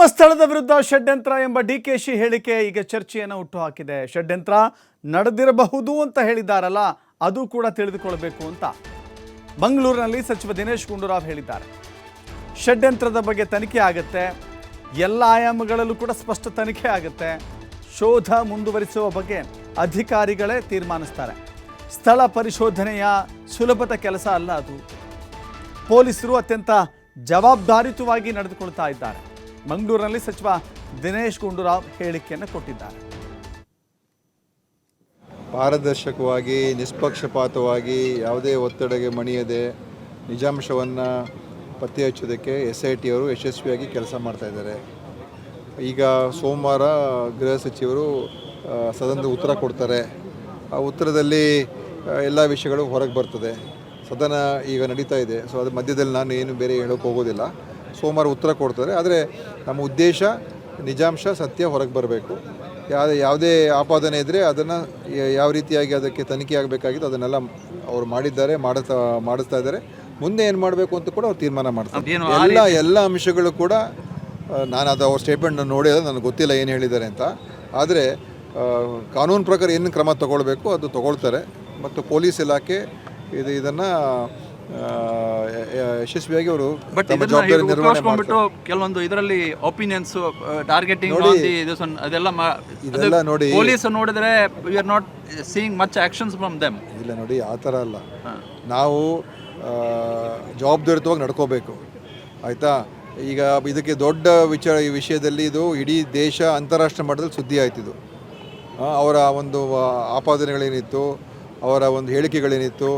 ಧರ್ಮಸ್ಥಳದ ವಿರುದ್ಧ ಷಡ್ಯಂತ್ರ ಎಂಬ ಡಿಕೆಶಿ ಹೇಳಿಕೆ ಈಗ ಚರ್ಚೆಯನ್ನು ಹುಟ್ಟುಹಾಕಿದೆ. ಷಡ್ಯಂತ್ರ ನಡೆದಿರಬಹುದು ಅಂತ ಹೇಳಿದ್ದಾರಲ್ಲ, ಅದು ಕೂಡ ತಿಳಿದುಕೊಳ್ಳಬೇಕು ಅಂತ ಮಂಗಳೂರಿನಲ್ಲಿ ಸಚಿವ ದಿನೇಶ್ ಗುಂಡೂರಾವ್ ಹೇಳಿದ್ದಾರೆ. ಷಡ್ಯಂತ್ರದ ಬಗ್ಗೆ ತನಿಖೆ ಆಗುತ್ತೆ, ಎಲ್ಲ ಆಯಾಮಗಳಲ್ಲೂ ಕೂಡ ಸ್ಪಷ್ಟ ತನಿಖೆ ಆಗುತ್ತೆ. ಶೋಧ ಮುಂದುವರಿಸುವ ಬಗ್ಗೆ ಅಧಿಕಾರಿಗಳೇ ತೀರ್ಮಾನಿಸ್ತಾರೆ. ಸ್ಥಳ ಪರಿಶೋಧನೆಯ ಸುಲಭದ ಕೆಲಸ ಅಲ್ಲ ಅದು. ಪೊಲೀಸರು ಅತ್ಯಂತ ಜವಾಬ್ದಾರಿಯುತವಾಗಿ ನಡೆದುಕೊಳ್ತಾ ಇದ್ದಾರೆ. ಮಂಗಳೂರಿನಲ್ಲಿ ಸಚಿವ ದಿನೇಶ್ ಗುಂಡೂರಾವ್ ಹೇಳಿಕೆಯನ್ನು ಕೊಟ್ಟಿದ್ದಾರೆ. ಪಾರದರ್ಶಕವಾಗಿ, ನಿಷ್ಪಕ್ಷಪಾತವಾಗಿ, ಯಾವುದೇ ಒತ್ತಡಕ್ಕೆ ಮಣಿಯದೆ ನಿಜಾಂಶವನ್ನು ಪತ್ತೆ ಹಚ್ಚೋದಕ್ಕೆ SIT ಅವರು ಯಶಸ್ವಿಯಾಗಿ ಕೆಲಸ ಮಾಡ್ತಾ ಇದ್ದಾರೆ. ಈಗ ಸೋಮವಾರ ಗೃಹ ಸಚಿವರು ಸದನದ ಉತ್ತರ ಕೊಡ್ತಾರೆ. ಆ ಉತ್ತರದಲ್ಲಿ ಎಲ್ಲ ವಿಷಯಗಳು ಹೊರಗೆ ಬರ್ತದೆ. ಸದನ ಈಗ ನಡೀತಾ ಇದೆ. ಸೊ ಅದ್ರ ಮಧ್ಯದಲ್ಲಿ ನಾನು ಏನು ಬೇರೆ ಹೇಳೋಕ್ಕೆ ಹೋಗೋದಿಲ್ಲ. ಸೋಮವಾರ ಉತ್ತರ ಕೊಡ್ತಾರೆ. ಆದರೆ ನಮ್ಮ ಉದ್ದೇಶ ನಿಜಾಂಶ ಸತ್ಯ ಹೊರಗೆ ಬರಬೇಕು. ಯಾವುದೇ ಆಪಾದನೆ ಇದ್ದರೆ ಅದನ್ನು ಯಾವ ರೀತಿಯಾಗಿ ಅದಕ್ಕೆ ತನಿಖೆ ಆಗಬೇಕಾಗಿತ್ತು ಅದನ್ನೆಲ್ಲ ಅವರು ಮಾಡಿದ್ದಾರೆ, ಮಾಡಿಸ್ತಾ ಇದ್ದಾರೆ. ಮುಂದೆ ಏನು ಮಾಡಬೇಕು ಅಂತ ಕೂಡ ಅವ್ರು ತೀರ್ಮಾನ ಮಾಡ್ತಾರೆ. ಎಲ್ಲ ಅಂಶಗಳು ಕೂಡ ನಾನು ಅದು ಅವ್ರ ಸ್ಟೇಟ್ಮೆಂಟ್ ನೋಡಿದ್ರೆ ನನಗೆ ಗೊತ್ತಿಲ್ಲ ಏನು ಹೇಳಿದ್ದಾರೆ ಅಂತ. ಆದರೆ ಕಾನೂನು ಪ್ರಕಾರ ಏನು ಕ್ರಮ ತಗೊಳ್ಬೇಕು ಅದು ತಗೊಳ್ತಾರೆ. ಮತ್ತು ಪೊಲೀಸ್ ಇಲಾಖೆ ಇದನ್ನು ಯಶಸ್ವಿಯಾಗಿ ಅವರು ಜವಾಬ್ದಾರಿ ನಿರ್ವಹಣೆ ಮಾಡ್ತಾರೆ. ಕೆಲವೊಂದು ಇದರಲ್ಲಿ ಒಪಿನಿಯನ್ಸ್ ಟಾರ್ಗೆಟಿಂಗ್ ಇದೆಲ್ಲ ನೋಡಿ ಪೊಲೀಸ್ ನೋಡಿದ್ರೆ we are not seeing much actions from them. ಇಲ್ಲ ನೋಡಿ, ಆ ಥರ ಅಲ್ಲ. ನಾವು ಜವಾಬ್ದಾರಿಯುತವಾಗಿ ನಡ್ಕೋಬೇಕು, ಆಯಿತಾ. ಈಗ ಇದಕ್ಕೆ ದೊಡ್ಡ ಈ ವಿಷಯದಲ್ಲಿ ಇದು ಇಡೀ ದೇಶ ಅಂತಾರಾಷ್ಟ್ರೀಯ ಮಟ್ಟದಲ್ಲಿ ಸುದ್ದಿ ಆಯ್ತಿದ್ದು. ಅವರ ಒಂದು ಆಪಾದನೆಗಳೇನಿತ್ತು, ಅವರ ಒಂದು ಹೇಳಿಕೆಗಳೇನಿತ್ತು,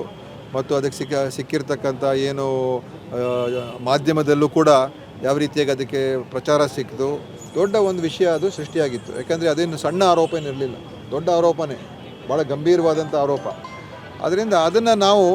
ಮತ್ತು ಅದಕ್ಕೆ ಸಿಕ್ಕಿರ್ತಕ್ಕಂಥ ಏನು ಮಾಧ್ಯಮದಲ್ಲೂ ಕೂಡ ಯಾವ ರೀತಿಯಾಗಿ ಅದಕ್ಕೆ ಪ್ರಚಾರ ಸಿಕ್ಕಿತು, ದೊಡ್ಡ ಒಂದು ವಿಷಯ ಅದು ಸೃಷ್ಟಿಯಾಗಿತ್ತು. ಯಾಕಂದರೆ ಅದೇನು ಸಣ್ಣ ಆರೋಪ ಏನಿರಲಿಲ್ಲ, ದೊಡ್ಡ ಆರೋಪನೇ, ಭಾಳ ಗಂಭೀರವಾದಂಥ ಆರೋಪ. ಅದರಿಂದ ಅದನ್ನು ನಾವು